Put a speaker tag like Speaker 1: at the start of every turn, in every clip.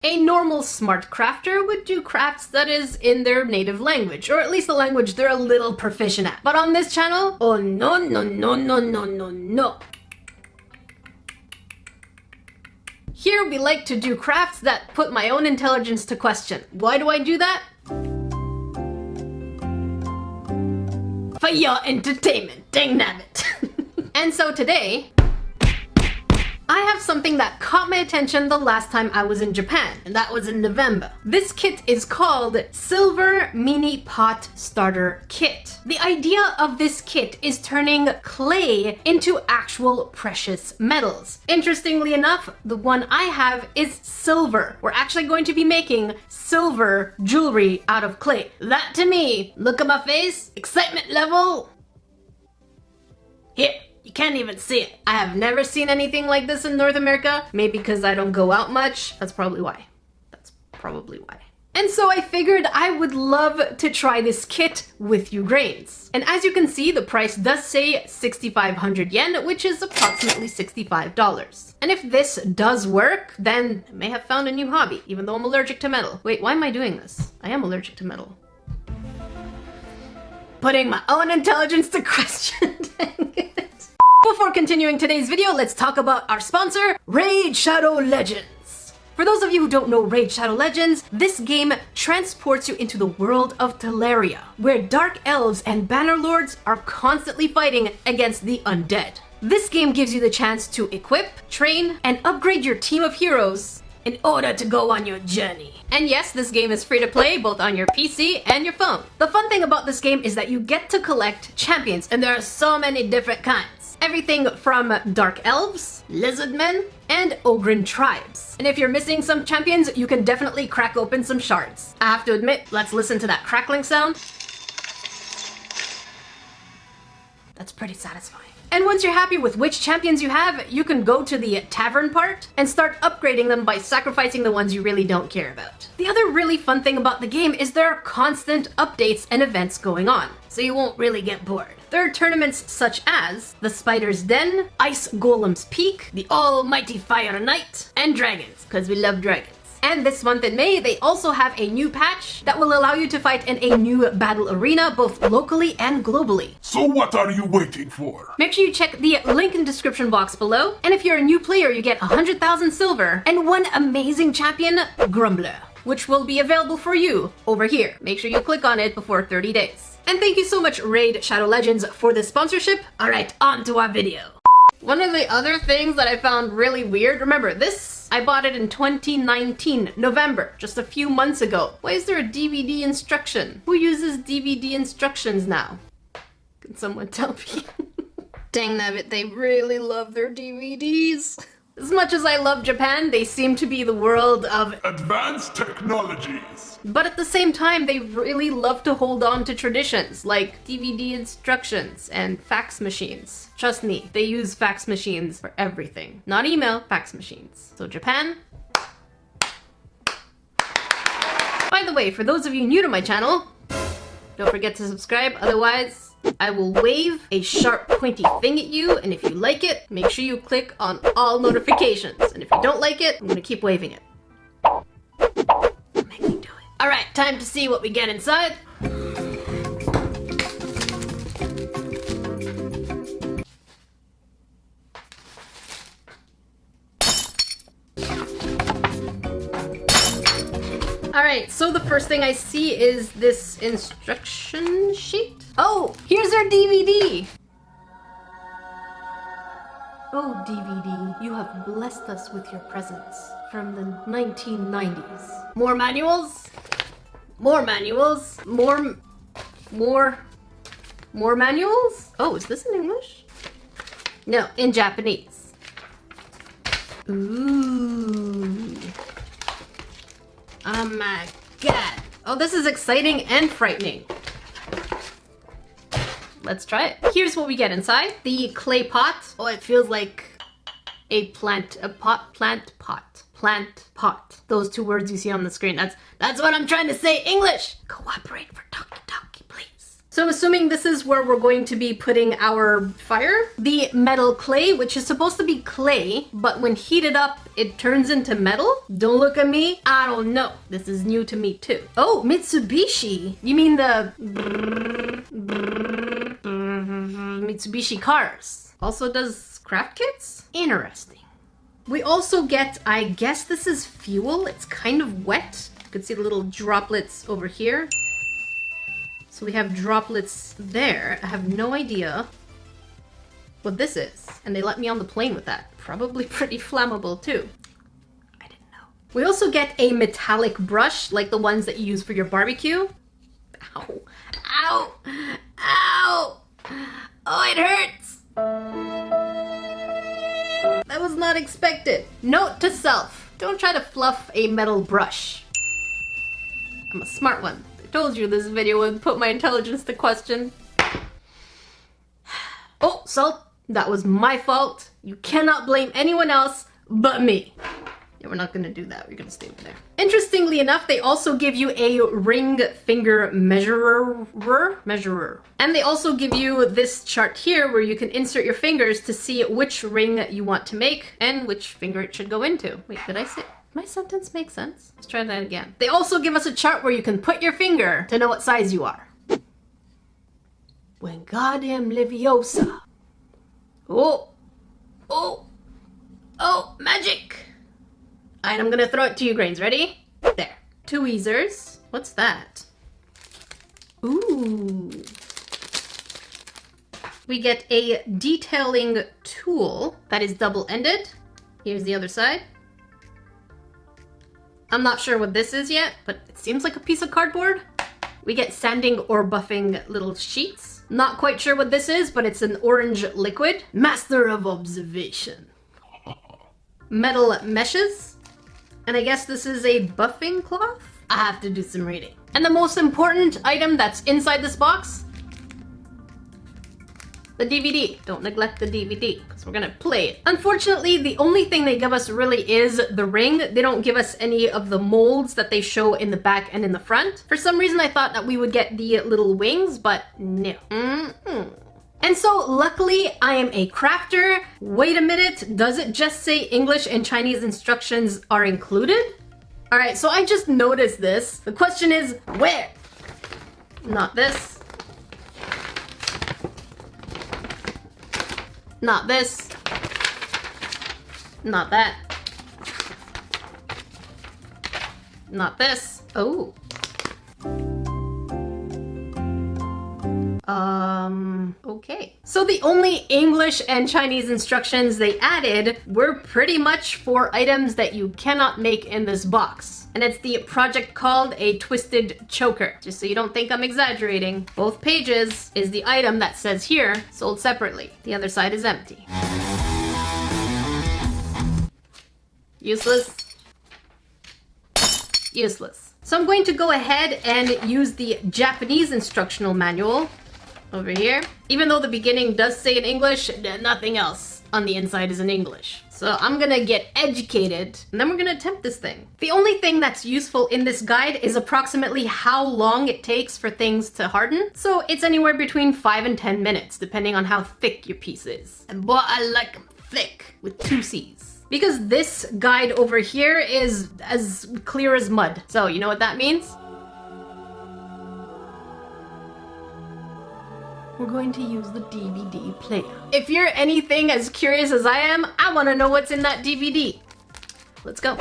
Speaker 1: A normal smart crafter would do crafts that is in their native language, or at least the language they're a little proficient at. But on this channel, oh no, no, no, no, no, no, no. Here we like to do crafts that put my own intelligence to question. Why do I do that? For your entertainment, dang nabbit. And so today, I have something that caught my attention the last time I was in Japan, and that was in November. This kit is called Silver Mini Pot Starter Kit. The idea of this kit is turning clay into actual precious metals. Interestingly enough, the one I have is silver. We're actually going to be making silver jewelry out of clay. That to me, look at my face, excitement level. Here. You can't even see it. I have never seen anything like this in North America. Maybe because I don't go out much. That's probably why. And so I figured I would love to try this kit with you grains. And as you can see, the price does say 6,500 yen, which is approximately $65. And if this does work, then I may have found a new hobby, even though I'm allergic to metal. Wait, why am I doing this? I am allergic to metal. Putting my own intelligence to question. Dang it. Before continuing today's video, let's talk about our sponsor, Raid Shadow Legends. For those of you who don't know Raid Shadow Legends, this game transports you into the world of Teleria, where dark elves and bannerlords are constantly fighting against the undead. This game gives you the chance to equip, train, and upgrade your team of heroes in order to go on your journey. And yes, this game is free to play both on your PC and your phone. The fun thing about this game is that you get to collect champions, and there are so many different kinds. Everything from dark elves, lizard men, and ogren tribes. And if you're missing some champions, you can definitely crack open some shards. I have to admit, let's listen to that crackling sound. That's pretty satisfying. And once you're happy with which champions you have, you can go to the tavern part and start upgrading them by sacrificing the ones you really don't care about. The other really fun thing about the game is there are constant updates and events going on, so you won't really get bored. There are tournaments such as the Spider's Den, Ice Golem's Peak, the Almighty Fire Knight, and Dragons, because we love dragons. And this month in May, they also have a new patch that will allow you to fight in a new battle arena, both locally and globally.
Speaker 2: So what are you waiting for?
Speaker 1: Make sure you check the link in the description box below. And if you're a new player, you get 100,000 silver and one amazing champion, Grumbler, which will be available for you over here. Make sure you click on it before 30 days. And thank you so much, Raid Shadow Legends, for this sponsorship. All right, on to our video. One of the other things that I found really weird, remember this, I bought it in 2019, November, just a few months ago. Why is there a DVD instruction? Who uses DVD instructions now? Can someone tell me? Dang nabbit, they really love their DVDs. As much as I love Japan, they seem to be the world of
Speaker 2: advanced technologies.
Speaker 1: But at the same time, they really love to hold on to traditions, like DVD instructions and fax machines. Trust me, they use fax machines for everything. Not email, fax machines. So Japan. By the way, for those of you new to my channel, don't forget to subscribe, otherwise I will wave a sharp pointy thing at you, and if you like it, make sure you click on all notifications. And if you don't like it, I'm gonna keep waving it. Make me do it. Alright, time to see what we get inside. Alright, so the first thing I see is this instruction sheet. Oh, here's our DVD! Oh, DVD, you have blessed us with your presence from the 1990s. More manuals? More manuals? More manuals? Oh, is this in English? No, in Japanese. Ooh. Oh my god. Oh, this is exciting and frightening. Let's try it. Here's what we get inside. The clay pot. Oh, it feels like a plant. A pot. Plant pot. Plant pot. Those two words you see on the screen. That's what I'm trying to say. English! Cooperate for talkie-talkie, please. So I'm assuming this is where we're going to be putting our fire. The metal clay, which is supposed to be clay, but when heated up, it turns into metal. Don't look at me. I don't know. This is new to me too. Oh, Mitsubishi. You mean the Mitsubishi cars. Also does craft kits? Interesting. We also get, I guess this is fuel. It's kind of wet. You can see the little droplets over here. So we have droplets there. I have no idea what this is. And they let me on the plane with that. Probably pretty flammable too. I didn't know. We also get a metallic brush, like the ones that you use for your barbecue. Ow. Ow. Ow. Oh, it hurts. That was not expected. Note to self. Don't try to fluff a metal brush. I'm a smart one. Told you this video would put my intelligence to question. Oh, salt. That was my fault. You cannot blame anyone else but me. Yeah, we're not gonna do that. We're gonna stay over there. Interestingly enough, they also give you a ring finger measurer. And they also give you this chart here where you can insert your fingers to see which ring you want to make and which finger it should go into. Wait, did I say... My sentence makes sense. Let's try that again. They also give us a chart where you can put your finger to know what size you are. Wingardium Leviosa. Oh. Oh. Oh, magic. Alright, I'm gonna throw it to you, Grains. Ready? There. Tweezers. What's that? Ooh. We get a detailing tool that is double-ended. Here's the other side. I'm not sure what this is yet, but it seems like a piece of cardboard. We get sanding or buffing little sheets. Not quite sure what this is, but it's an orange liquid. Master of observation. Metal meshes. And I guess this is a buffing cloth? I have to do some reading. And the most important item that's inside this box, the DVD. Don't neglect the DVD, because we're gonna play it. Unfortunately, the only thing they give us really is the ring. They don't give us any of the molds that they show in the back and in the front. For some reason, I thought that we would get the little wings, but no. And so, luckily, I am a crafter. Wait a minute, does it just say English and Chinese instructions are included? All right, so I just noticed this. The question is, where? Not this. Not this. Not that. Not this. Oh. Okay. So the only English and Chinese instructions they added were pretty much for items that you cannot make in this box. And it's the project called a twisted choker. Just so you don't think I'm exaggerating, both pages is the item that says here, sold separately. The other side is empty. Useless. Useless. So I'm going to go ahead and use the Japanese instructional manual over here. Even though the beginning does say in English, nothing else on the inside is in English. So I'm gonna get educated, and then we're gonna attempt this thing. The only thing that's useful in this guide is approximately how long it takes for things to harden. So it's anywhere between 5 and 10 minutes, depending on how thick your piece is. And boy, I like them thick, with 2 C's. Because this guide over here is as clear as mud. So you know what that means? We're going to use the DVD player. If you're anything as curious as I am, I want to know what's in that DVD. Let's go.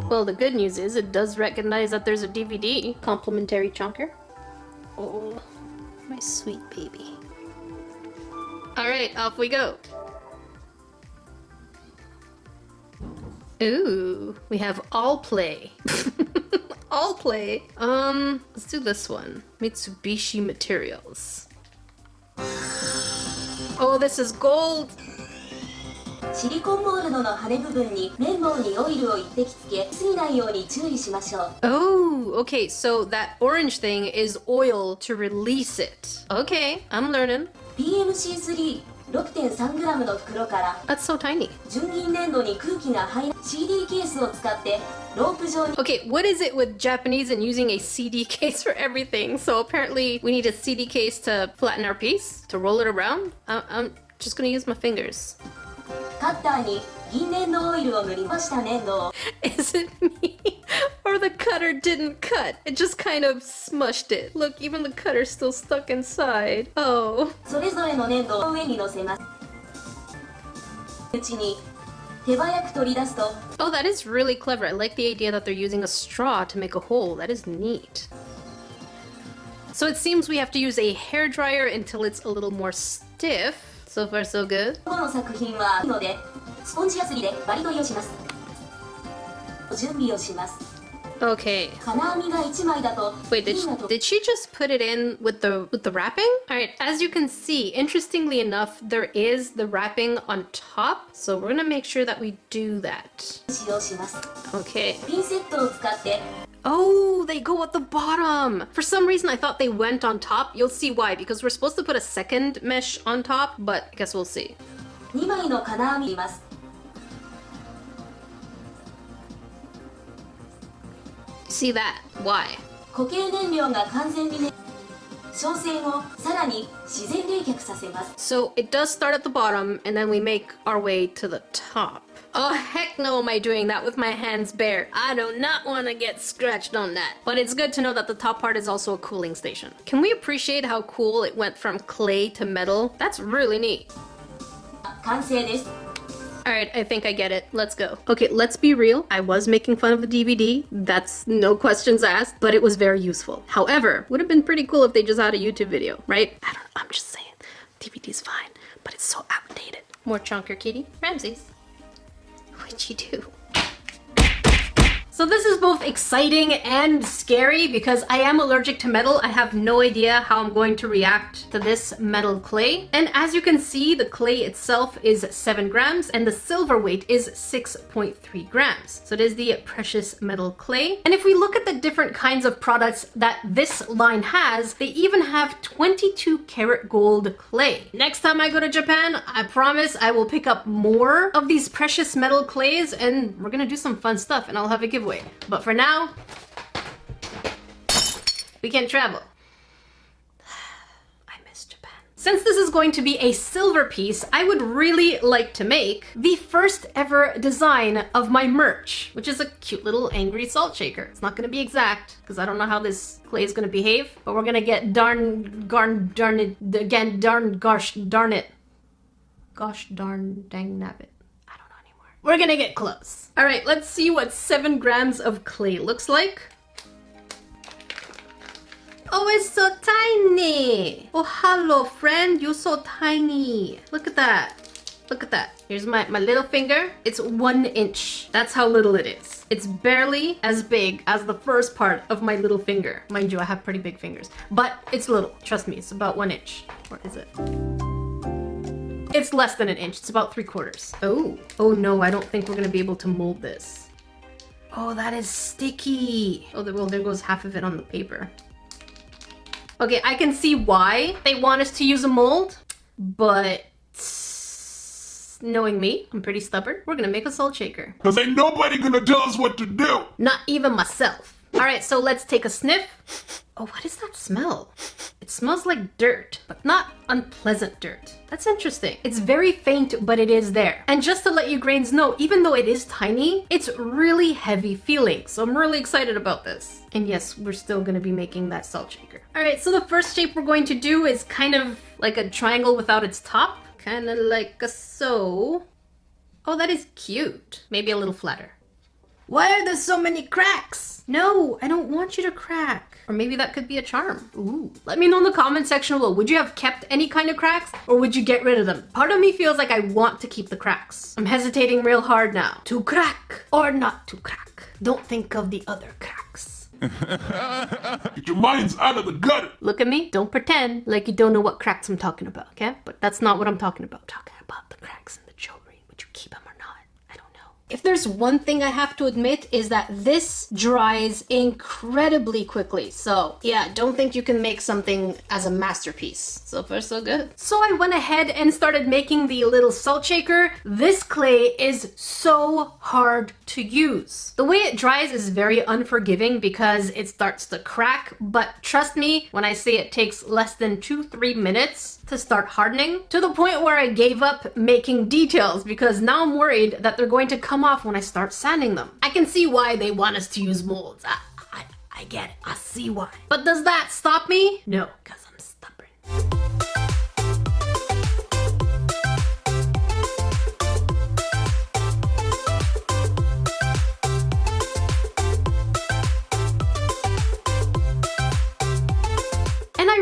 Speaker 1: Well, the good news is it does recognize that there's a DVD. Complimentary chunker. Oh, my sweet baby. All right, off we go. Ooh, we have all play. All play. Let's do this one. Mitsubishi materials. Oh, this is gold.
Speaker 3: シリコンモールドの羽部分に綿棒にオイルを一滴つけ過ぎないように注意しましょう。
Speaker 1: Oh, okay, so that orange thing is oil to release it. Okay, I'm learning.
Speaker 3: PMC3 6.3g の袋から
Speaker 1: That's so tiny.
Speaker 3: 純銀粘土に空気が入る CD ケースを使ってロープ状に
Speaker 1: Okay, what is it with Japanese and using a CD case for everything? So apparently we need a CD case to flatten our piece, to roll it around. I'm just gonna use my fingers.
Speaker 3: カッターに銀粘土オイルを塗りました粘土を
Speaker 1: Is it me? Or the cutter didn't cut? It just kind of smushed it. Look, even the cutter's still stuck inside. Oh.
Speaker 3: それぞれの粘土を上に乗せますうちに手早く取り出すと
Speaker 1: Oh, that is really clever. I like the idea that they're using a straw to make a hole. That is neat. So it seems we have to use a hairdryer until it's a little more stiff. So far, so good.
Speaker 3: この作品はのでスポンジやすりでバリ取りをします準備をします
Speaker 1: Okay.
Speaker 3: 金網が1枚だと
Speaker 1: Wait, did she just put it in with the wrapping? All right, as you can see, interestingly enough, there is the wrapping on top. So we're gonna make sure that we do that.
Speaker 3: 使用します
Speaker 1: Okay.
Speaker 3: ピンセットを使って
Speaker 1: Oh, they go at the bottom. For some reason, I thought they went on top. You'll see why, because we're supposed to put a second mesh on top, but I guess we'll see.
Speaker 3: 2枚の金網をます
Speaker 1: See that? Why?
Speaker 3: 固形燃料が完全に焼成後さらに自然冷却させます
Speaker 1: So it does start at the bottom, and then we make our way to the top. Oh, heck no am I doing that with my hands bare. I do not want to get scratched on that. But it's good to know that the top part is also a cooling station. Can we appreciate how cool it went from clay to metal? That's really neat.
Speaker 3: 完成です
Speaker 1: Alright, I think I get it. Let's go. Okay, let's be real. I was making fun of the DVD. That's no questions asked, but it was very useful. However, would have been pretty cool if they just had a YouTube video, right? I don't know, I'm just saying. DVD's fine, but it's so outdated. More chunker kitty. Ramses. What'd you do? So this is both exciting and scary because I am allergic to metal. I have no idea how I'm going to react to this metal clay. And as you can see, the clay itself is 7 grams and the silver weight is 6.3 grams. So it is the precious metal clay. And if we look at the different kinds of products that this line has, they even have 22 karat gold clay. Next time I go to Japan, I promise I will pick up more of these precious metal clays and we're gonna do some fun stuff and I'll have a giveaway. But for now, we can travel. I miss Japan. Since this is going to be a silver piece, I would really like to make the first ever design of my merch, which is a cute little angry salt shaker. It's not going to be exact because I don't know how this clay is going to behave, but we're going to get darn it again, gosh darn it. Gosh darn dang nabbit. We're gonna get close. All right, let's see what 7 grams of clay looks like. Oh, it's so tiny. Oh, hello, friend. You're so tiny. Look at that. Look at that. Here's my little finger. It's 1 inch. That's how little it is. It's barely as big as the first part of my little finger. Mind you, I have pretty big fingers, but it's little. Trust me, it's about 1 inch. Or is it? It's less than 1 inch. It's about 3/4. Oh no, I don't think we're gonna be able to mold this. Oh, that is sticky. Oh, well, there goes half of it on the paper. Okay, I can see why they want us to use a mold, but knowing me, I'm pretty stubborn. We're gonna make a salt shaker.
Speaker 2: Cause ain't nobody gonna tell us what to do.
Speaker 1: Not even myself. All right, so let's take a sniff. Oh, what is that smell? It smells like dirt, but not unpleasant dirt. That's interesting. It's very faint, but it is there. And just to let you grains know, even though it is tiny, it's really heavy feeling. So I'm really excited about this. And yes, we're still gonna be making that salt shaker. All right, so the first shape we're going to do is kind of like a triangle without its top. Kind of like so. Oh, that is cute. Maybe a little flatter. Why are there so many cracks? No, I don't want you to crack. Or maybe that could be a charm. Ooh. Let me know in the comment section below. Would you have kept any kind of cracks or would you get rid of them? Part of me feels like I want to keep the cracks. I'm hesitating real hard now. To crack or not to crack. Don't think of the other cracks.
Speaker 2: Get your minds out of the gutter.
Speaker 1: Look at me. Don't pretend like you don't know what cracks I'm talking about, okay? But that's not what I'm talking about. I'm talking about the cracks in the jewelry. Would you keep them or not? I don't know. If there's one thing I have to admit is that this dries incredibly quickly. So yeah, don't think you can make something as a masterpiece. So far so good. So I went ahead and started making the little salt shaker. This clay is so hard to use. The way it dries is very unforgiving because it starts to crack, but trust me when I say it takes less than 2-3 minutes to start hardening, to the point where I gave up making details because now I'm worried that they're going to come off when I start sanding them. I can see why they want us to use molds. I get it. I see why. But does that stop me? No, because I'm stubborn.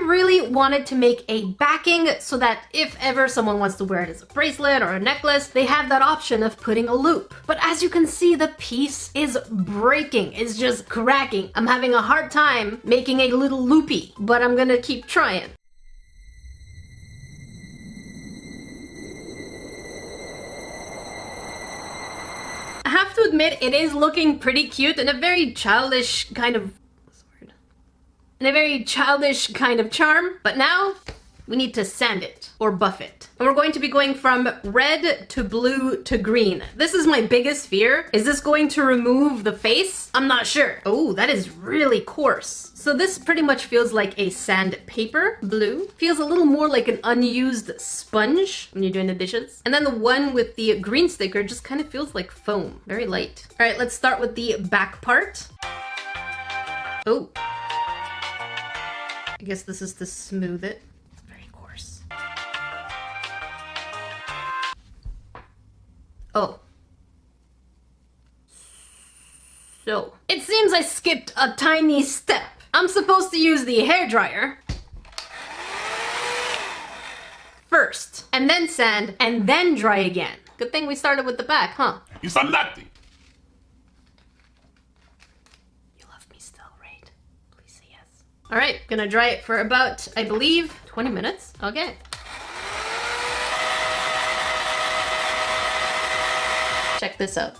Speaker 1: Really wanted to make a backing so that if ever someone wants to wear it as a bracelet or a necklace, they have that option of putting a loop. But as you can see, the piece is breaking. It's just cracking. I'm having a hard time making a little loopy, but I'm gonna keep trying. I have to admit, it is looking pretty cute in a very childish kind of charm, but now we need to sand it or buff it. And we're going to be going from red to blue to green. This is my biggest fear. Is this going to remove the face? I'm not sure. Oh, that is really coarse. So this pretty much feels like a sandpaper. Blue feels a little more like an unused sponge when you're doing the dishes. And then the one with the green sticker just kind of feels like foam, very light. All right, let's start with the back part. Oh. I guess this is to smooth it. It's very coarse. Oh. So, it seems I skipped a tiny step. I'm supposed to use the hairdryer first, and then sand, and then dry again. Good thing we started with the back, huh?
Speaker 2: You saw nothing.
Speaker 1: All right, gonna dry it for about, I believe, 20 minutes. Okay. Check this out.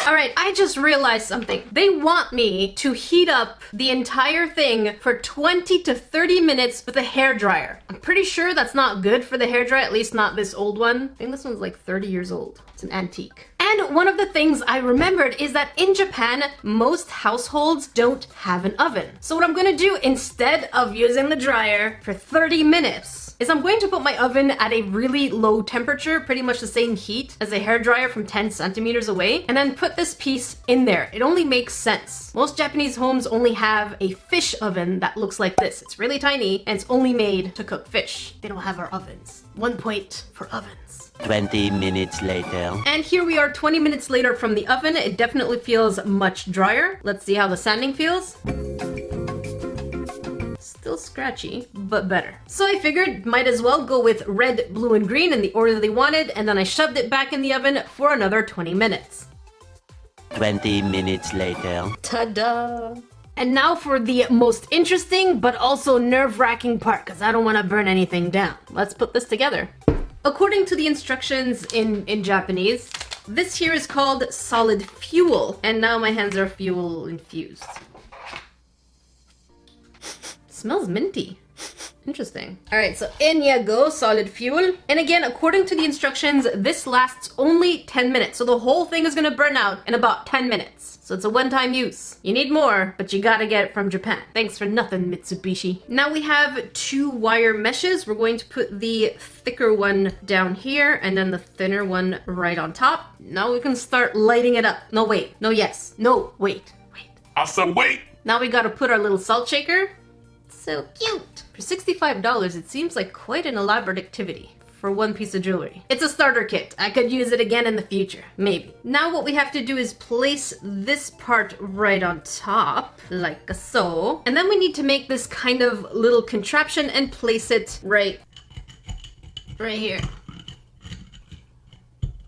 Speaker 1: All right, I just realized something. They want me to heat up the entire thing for 20 to 30 minutes with a hairdryer. I'm pretty sure that's not good for the hairdryer, at least not this old one. I think this one's like 30 years old. It's an antique. And one of the things I remembered is that in Japan, most households don't have an oven. So what I'm gonna do instead of using the dryer for 30 minutes is I'm going to put my oven at a really low temperature, pretty much the same heat as a hairdryer from 10 centimeters away, and then put this piece in there. It only makes sense. Most Japanese homes only have a fish oven that looks like this. It's really tiny and it's only made to cook fish. They don't have our ovens. 1 point for ovens.
Speaker 4: 20 minutes later.
Speaker 1: And here we are 20 minutes later from the oven. It definitely feels much drier. Let's see how the sanding feels. Still scratchy, but better. So I figured might as well go with red, blue, and green in the order they wanted, and then I shoved it back in the oven for another 20 minutes.
Speaker 4: 20 minutes later.
Speaker 1: Ta-da! And now for the most interesting, but also nerve-wracking part, because I don't want to burn anything down. Let's put this together. According to the instructions in Japanese, this here is called solid fuel, and now my hands are fuel infused. Smells minty. Interesting. All right, so in you go, solid fuel. And again, according to the instructions, this lasts only 10 minutes. So the whole thing is gonna burn out in about 10 minutes. So it's a one-time use. You need more, but you gotta get it from Japan. Thanks for nothing, Mitsubishi. Now we have 2 wire meshes. We're going to put the thicker one down here and then the thinner one right on top. Now we can start lighting it up. No, wait. No, yes. No, wait. Wait.
Speaker 2: I said wait.
Speaker 1: Now we gotta put our little salt shaker. So cute. For $65, it seems like quite an elaborate activity for one piece of jewelry. It's a starter kit. I could use it again in the future, maybe. Now what we have to do is place this part right on top, like so. And then we need to make this kind of little contraption and place it right here.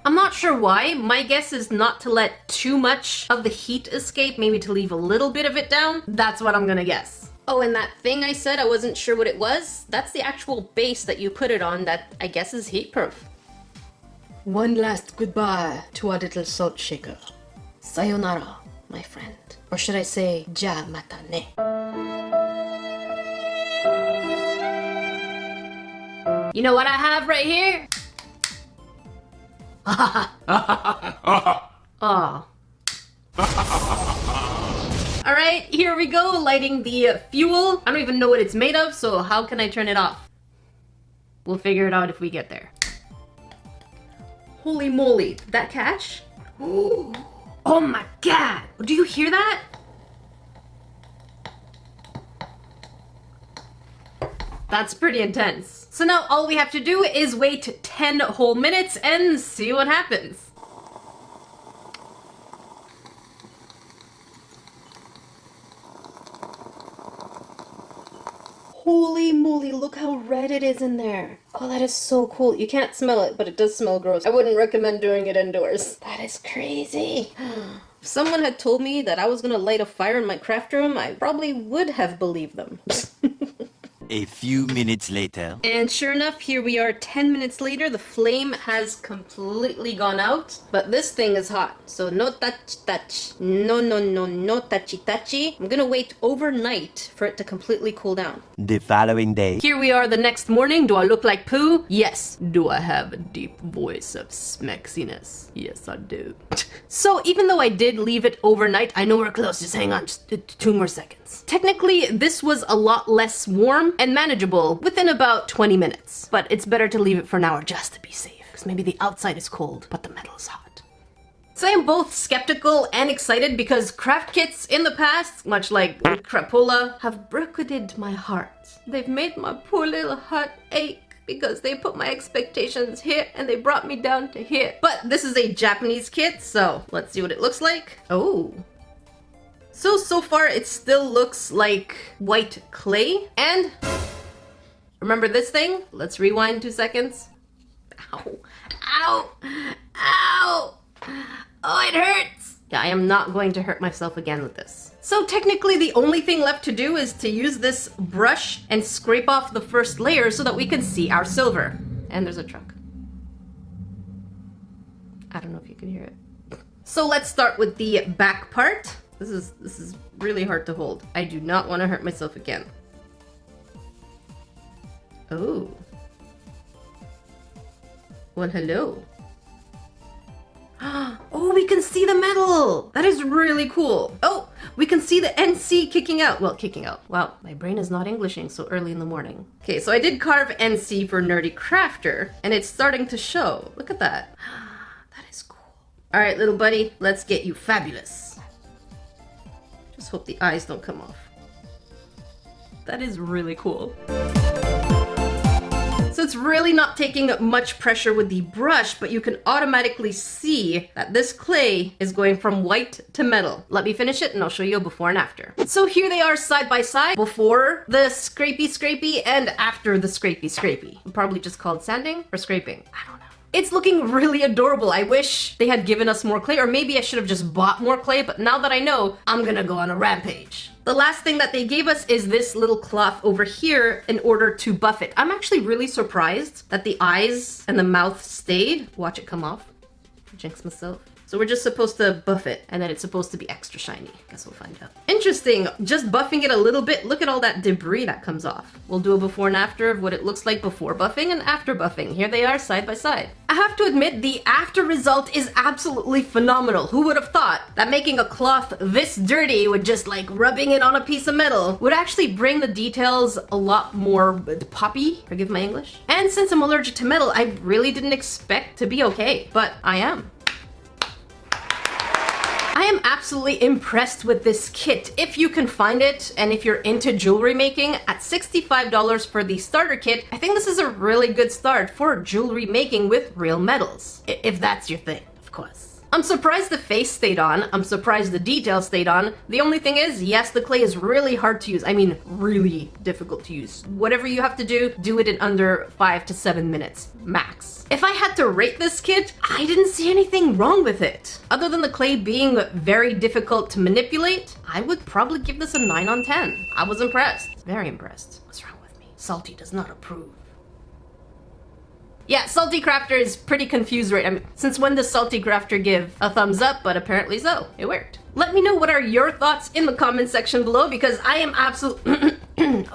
Speaker 1: I'm not sure why. My guess is not to let too much of the heat escape, maybe to leave a little bit of it down. That's what I'm gonna guess. Oh, and that thing I said I wasn't sure what it was, that's the actual base that you put it on that I guess is heat proof. One last goodbye to our little salt shaker. Sayonara, my friend. Or should I say, ja mata ne. You know what I have right here? Oh. Alright, here we go, lighting the fuel. I don't even know what it's made of, so how can I turn it off? We'll figure it out if we get there. Holy moly, did that catch? Oh my god! Do you hear that? That's pretty intense. So now all we have to do is wait 10 whole minutes and see what happens. Holy moly, look how red it is in there. Oh, that is so cool. You can't smell it, but it does smell gross. I wouldn't recommend doing it indoors. That is crazy. If someone had told me that I was gonna light a fire in my craft room, I probably would have believed them.
Speaker 4: A few minutes later.
Speaker 1: And sure enough, here we are 10 minutes later. The flame has completely gone out, but this thing is hot. So no touch. No touchy. I'm gonna wait overnight for it to completely cool down.
Speaker 4: The following day.
Speaker 1: Here we are the next morning. Do I look like poo? Yes. Do I have a deep voice of smexiness? Yes, I do. So even though I did leave it overnight, I know we're close. Just hang on, just 2 more seconds. Technically, this was a lot less warm and manageable within about 20 minutes. But it's better to leave it for an hour just to be safe, because maybe the outside is cold, but the metal is hot. So I am both skeptical and excited because craft kits in the past, much like crapola, have broken my heart. They've made my poor little heart ache because they put my expectations here and they brought me down to here. But this is a Japanese kit, so let's see what it looks like. Oh. So far it still looks like white clay. And remember this thing? Let's rewind 2 seconds. Ow. Ow. Ow. Oh, it hurts. Yeah, I am not going to hurt myself again with this. So technically the only thing left to do is to use this brush and scrape off the first layer so that we can see our silver. And there's a truck. I don't know if you can hear it. So let's start with the back part. This is really hard to hold. I do not want to hurt myself again. Oh. Well, hello. Oh, we can see the metal! That is really cool. Oh, we can see the NC kicking out. Well, kicking out. Wow, my brain is not Englishing so early in the morning. Okay, so I did carve NC for Nerdy Crafter, and it's starting to show. Look at that. That is cool. All right, little buddy, let's get you fabulous. Just hope the eyes don't come off. That is really cool. So it's really not taking much pressure with the brush, but you can automatically see that this clay is going from white to metal. Let me finish it and I'll show you a before and after. So here they are side by side, before the scrapey and after the scrapey. Probably just called sanding or scraping. I don't know. It's looking really adorable. I wish they had given us more clay, or maybe I should have just bought more clay, but now that I know, I'm gonna go on a rampage. The last thing that they gave us is this little cloth over here in order to buff it. I'm actually really surprised that the eyes and the mouth stayed. Watch it come off. Jinx myself. So we're just supposed to buff it, and then it's supposed to be extra shiny. Guess we'll find out. Interesting, just buffing it a little bit. Look at all that debris that comes off. We'll do a before and after of what it looks like before buffing and after buffing. Here they are side by side. I have to admit, the after result is absolutely phenomenal. Who would have thought that making a cloth this dirty with just like rubbing it on a piece of metal would actually bring the details a lot more poppy, forgive my English. And since I'm allergic to metal, I really didn't expect to be okay, but I am. I am absolutely impressed with this kit. If you can find it, and if you're into jewelry making, at $65 for the starter kit, I think this is a really good start for jewelry making with real metals. If that's your thing, of course. I'm surprised the face stayed on. I'm surprised the details stayed on. The only thing is, yes, the clay is really hard to use. I mean, really difficult to use. Whatever you have to do it in under 5 to 7 minutes, max. If I had to rate this kit, I didn't see anything wrong with it. Other than the clay being very difficult to manipulate, I would probably give this a 9 on 10. I was impressed. Very impressed. What's wrong with me? Salty does not approve. Yeah, Salty Crafter is pretty confused, right? I mean, since when does Salty Crafter give a thumbs up? But apparently so. It worked. Let me know what are your thoughts in the comment section below, because I am absolutely...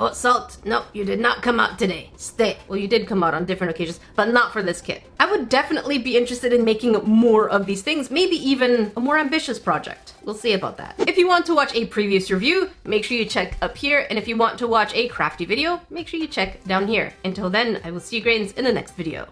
Speaker 1: Oh, Salt, no, you did not come out today. Stay. Well, you did come out on different occasions, but not for this kit. I would definitely be interested in making more of these things, maybe even a more ambitious project. We'll see about that. If you want to watch a previous review, make sure you check up here, and if you want to watch a crafty video, make sure you check down here. Until then, I will see you grains in the next video.